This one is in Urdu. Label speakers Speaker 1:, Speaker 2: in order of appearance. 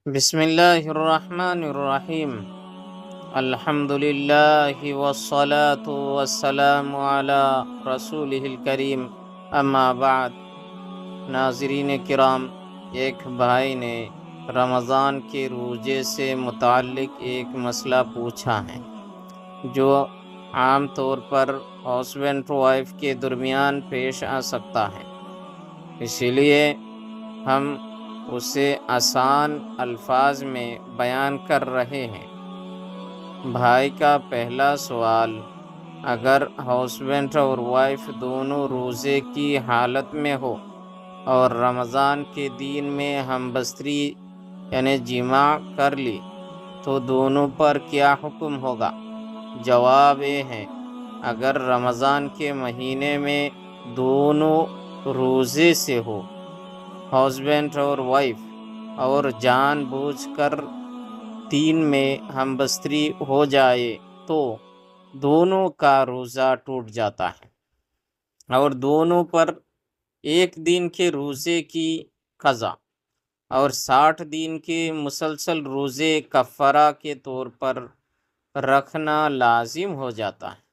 Speaker 1: بسم اللہ الرحمن الرحیم الحمد للہ والصلاة والسلام علی رسولہ الکریم اما بعد۔ ناظرین کرام، ایک بھائی نے رمضان کے روزے سے متعلق ایک مسئلہ پوچھا ہے جو عام طور پر ہسبینڈ وائف کے درمیان پیش آ سکتا ہے، اسی لیے ہم اسے آسان الفاظ میں بیان کر رہے ہیں۔ بھائی کا پہلا سوال: اگر ہسبینڈ اور وائف دونوں روزے کی حالت میں ہو اور رمضان کے دن میں ہم بستری یعنی جماع کر لی تو دونوں پر کیا حکم ہوگا؟ جواب یہ ہے، اگر رمضان کے مہینے میں دونوں روزے سے ہو، ہسبینڈ اور وائف، اور جان بوجھ کر دین میں ہم بستری ہو جائے تو دونوں کا روزہ ٹوٹ جاتا ہے اور دونوں پر ایک دن کے روزے کی قضا اور 60 دن کے مسلسل روزے کفارہ کے طور پر رکھنا لازم ہو جاتا ہے۔